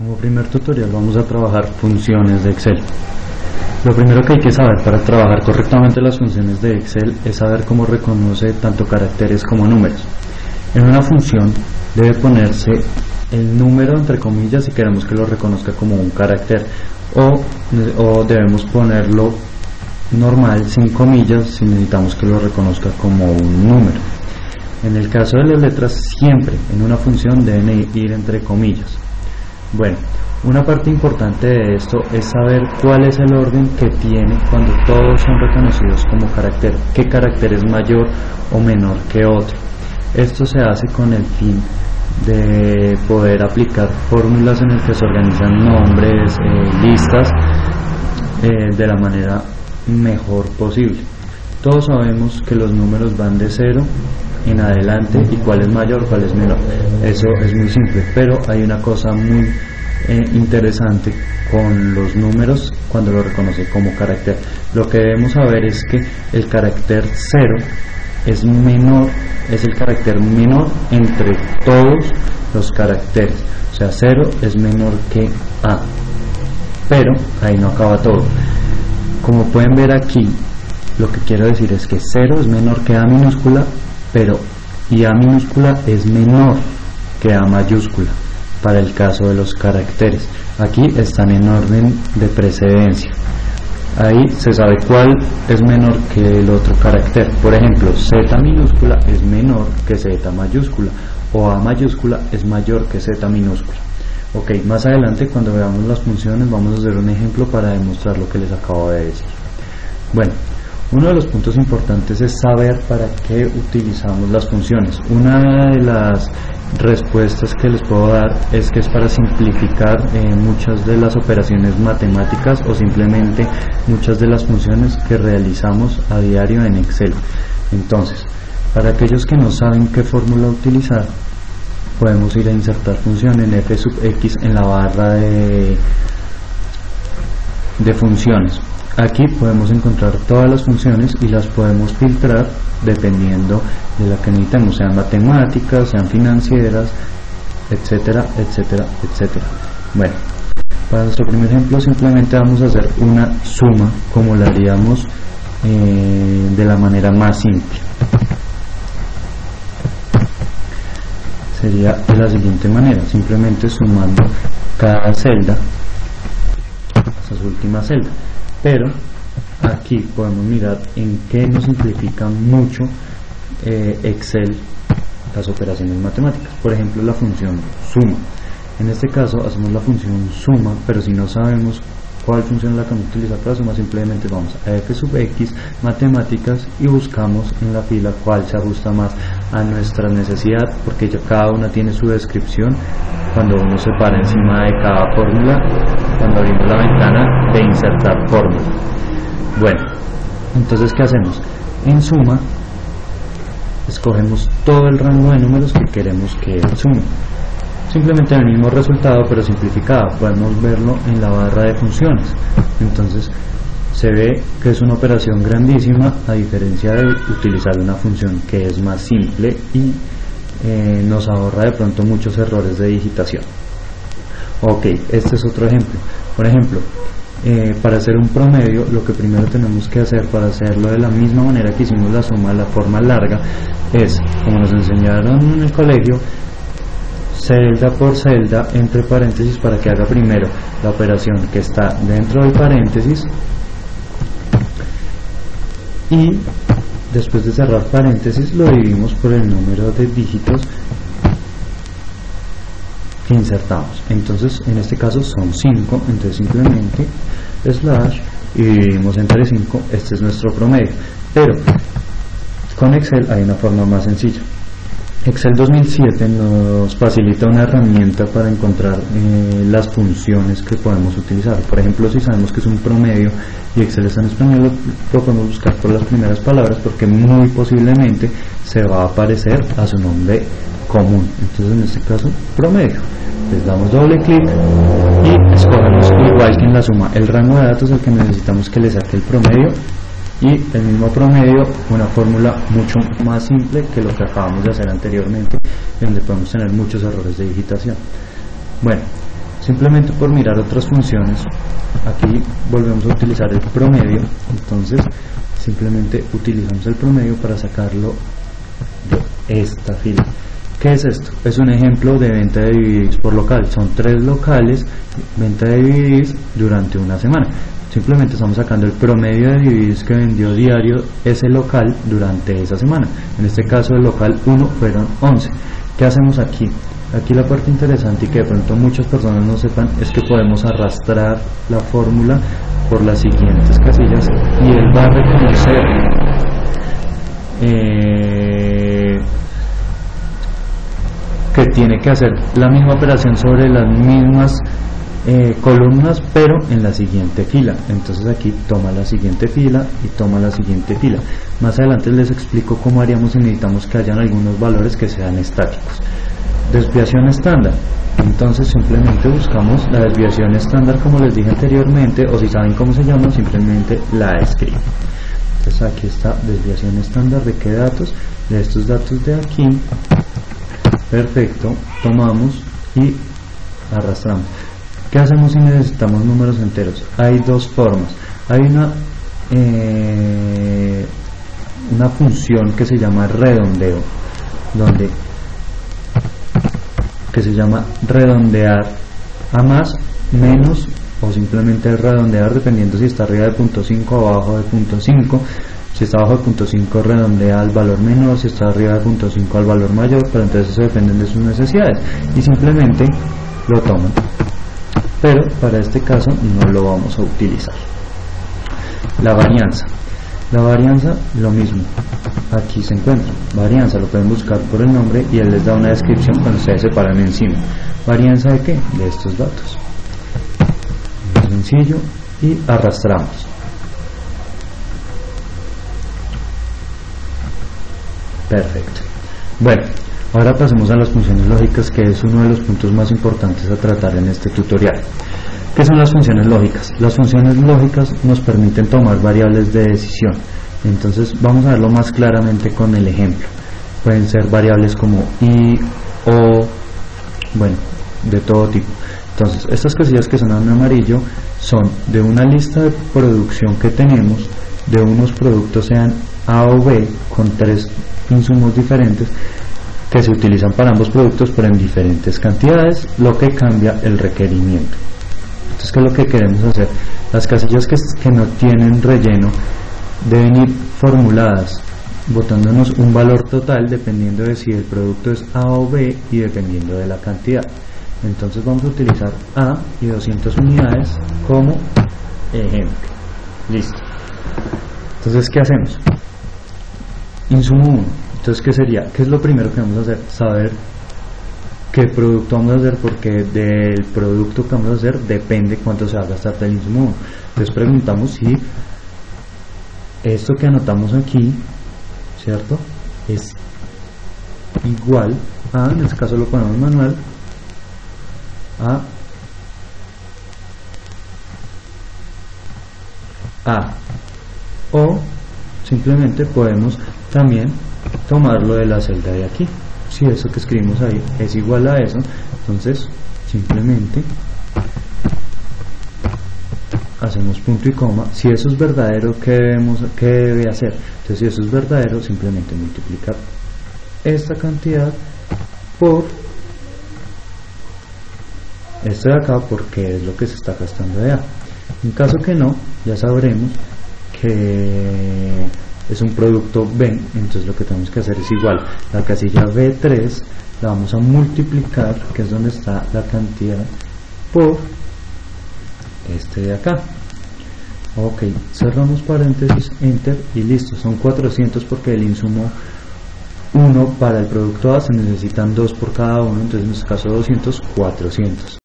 Como primer tutorial vamos a trabajar funciones de Excel. Lo primero que hay que saber para trabajar correctamente las funciones de Excel es saber cómo reconoce tanto caracteres como números. En una función debe ponerse el número entre comillas si queremos que lo reconozca como un carácter, o debemos ponerlo normal sin comillas si necesitamos que lo reconozca como un número. En el caso de las letras, siempre en una función deben ir entre comillas. Bueno, una parte importante de esto es saber cuál es el orden que tiene cuando todos son reconocidos como carácter, qué carácter es mayor o menor que otro. Esto se hace con el fin de poder aplicar fórmulas en el que se organizan nombres, listas, de la manera mejor posible. Todos sabemos que los números van de 0 en adelante y cuál es mayor, cuál es menor. Eso es muy simple, pero hay una cosa muy interesante con los números cuando lo reconoce como carácter. Lo que debemos saber es que el carácter 0 es menor, es el carácter menor entre todos los caracteres, o sea 0 es menor que A, pero ahí no acaba todo. Como pueden ver aquí, lo que quiero decir es que 0 es menor que A minúscula, y A minúscula es menor que A mayúscula para el caso de los caracteres. Aquí están en orden de precedencia. Ahí se sabe cuál es menor que el otro carácter. Por ejemplo, Z minúscula es menor que Z mayúscula, o A mayúscula es mayor que Z minúscula. Ok, más adelante cuando veamos las funciones vamos a hacer un ejemplo para demostrar lo que les acabo de decir. Bueno, uno de los puntos importantes es saber para qué utilizamos las funciones. Una de las respuestas que les puedo dar es que es para simplificar muchas de las operaciones matemáticas o simplemente muchas de las funciones que realizamos a diario en Excel. Entonces, para aquellos que no saben qué fórmula utilizar, podemos ir a insertar función en f sub x en la barra de funciones. Aquí podemos encontrar todas las funciones y las podemos filtrar dependiendo de la que necesitemos, sean matemáticas, sean financieras, etcétera, etcétera, etcétera. Bueno, para nuestro primer ejemplo simplemente vamos a hacer una suma como la haríamos de la manera más simple. Sería de la siguiente manera, simplemente sumando cada celda hasta su última celda. Pero aquí podemos mirar en qué nos simplifica mucho Excel las operaciones matemáticas. Por ejemplo, la función suma. En este caso hacemos la función suma, pero si no sabemos cuál función es la que vamos a utilizar para suma, simplemente vamos a f sub x matemáticas y buscamos en la fila cuál se ajusta más a nuestra necesidad, porque ya cada una tiene su descripción cuando uno se para encima de cada fórmula cuando abrimos la ventana de insertar fórmula. Bueno, entonces ¿qué hacemos? En suma escogemos todo el rango de números que queremos que sume, simplemente el mismo resultado pero simplificado. Podemos verlo en la barra de funciones. Entonces se ve que es una operación grandísima a diferencia de utilizar una función que es más simple y nos ahorra de pronto muchos errores de digitación. Ok, este es otro ejemplo. Por ejemplo, para hacer un promedio, lo que primero tenemos que hacer para hacerlo de la misma manera que hicimos la suma, la forma larga, es, como nos enseñaron en el colegio, celda por celda entre paréntesis para que haga primero la operación que está dentro del paréntesis y después de cerrar paréntesis lo dividimos por el número de dígitos que insertamos. Entonces en este caso son 5, entonces simplemente slash y dividimos entre 5. Este es nuestro promedio, pero con Excel hay una forma más sencilla. Excel 2007 nos facilita una herramienta para encontrar las funciones que podemos utilizar. Por ejemplo, si sabemos que es un promedio y Excel está en español, lo podemos buscar por las primeras palabras porque muy posiblemente se va a aparecer a su nombre común. Entonces en este caso promedio, les damos doble clic y escogemos, igual que en la suma, el rango de datos al que necesitamos que le saque el promedio y el mismo promedio, una fórmula mucho más simple que lo que acabamos de hacer anteriormente, donde podemos tener muchos errores de digitación. Bueno, Simplemente por mirar otras funciones, aquí volvemos a utilizar el promedio, entonces simplemente utilizamos el promedio para sacarlo de esta fila. ¿Qué es esto? Es un ejemplo de venta de DVDs por local. Son 3 locales, venta de DVDs durante una semana. Simplemente estamos sacando el promedio de DVDs que vendió diario ese local durante esa semana. En este caso el local 1 fueron 11. ¿Qué hacemos aquí? Aquí la parte interesante y que de pronto muchas personas no sepan es que podemos arrastrar la fórmula por las siguientes casillas y él va a reconocer que tiene que hacer la misma operación sobre las mismas columnas, pero en la siguiente fila. Entonces aquí toma la siguiente fila y toma la siguiente fila. Más adelante les explico cómo haríamos si necesitamos que hayan algunos valores que sean estáticos. Desviación estándar. Entonces simplemente buscamos la desviación estándar como les dije anteriormente, o si saben cómo se llama, simplemente la escriben. Entonces aquí está desviación estándar de qué datos, de estos datos de aquí. Perfecto, tomamos y arrastramos. ¿Qué hacemos si necesitamos números enteros? Hay dos formas. Hay una función que se llama redondeo, que se llama redondear a más, menos o simplemente redondear dependiendo si está arriba de 0.5 o abajo de 0.5. Si está abajo de 0.5 redondea al valor menor, si está arriba de 0.5 al valor mayor, pero entonces eso depende de sus necesidades y simplemente lo toman. Pero para este caso no lo vamos a utilizar. La varianza. La varianza, lo mismo. Aquí se encuentra. Varianza, lo pueden buscar por el nombre y él les da una descripción cuando ustedes se paran encima. ¿Varianza de qué? De estos datos. Muy sencillo y arrastramos. Perfecto. Bueno, ahora pasemos a las funciones lógicas, que es uno de los puntos más importantes a tratar en este tutorial. ¿Qué son las funciones lógicas? Las funciones lógicas nos permiten tomar variables de decisión. Entonces vamos a verlo más claramente con el ejemplo. Pueden ser variables como y, o, bueno, de todo tipo. Entonces estas casillas que son en amarillo son de una lista de producción que tenemos de unos productos, sean A o B, con 3 insumos diferentes que se utilizan para ambos productos pero en diferentes cantidades, lo que cambia el requerimiento. Entonces, ¿qué es lo que queremos hacer? Las casillas que no tienen relleno deben ir formuladas botándonos un valor total dependiendo de si el producto es A o B y dependiendo de la cantidad. Entonces vamos a utilizar A y 200 unidades como ejemplo. Listo. Entonces, ¿qué hacemos? Insumo 1. Entonces, ¿qué sería? ¿Qué es lo primero que vamos a hacer? Saber qué producto vamos a hacer, porque del producto que vamos a hacer depende cuánto se va a gastar del insumo 1. Entonces preguntamos si esto que anotamos aquí, ¿cierto?, es igual a, en este caso lo ponemos manual, a, o simplemente podemos también tomarlo de la celda de aquí. Si eso que escribimos ahí es igual a eso, entonces simplemente hacemos punto y coma. Si eso es verdadero, ¿qué debe hacer? Entonces, si eso es verdadero, simplemente multiplicar esta cantidad por esto de acá, porque es lo que se está gastando de A. En caso que no, ya sabremos que es un producto B, entonces lo que tenemos que hacer es igual, la casilla B3 la vamos a multiplicar, que es donde está la cantidad, por este de acá. Ok, cerramos paréntesis, enter y listo. Son 400 porque el insumo 1 para el producto A se necesitan 2 por cada uno, entonces en este caso 200, 400.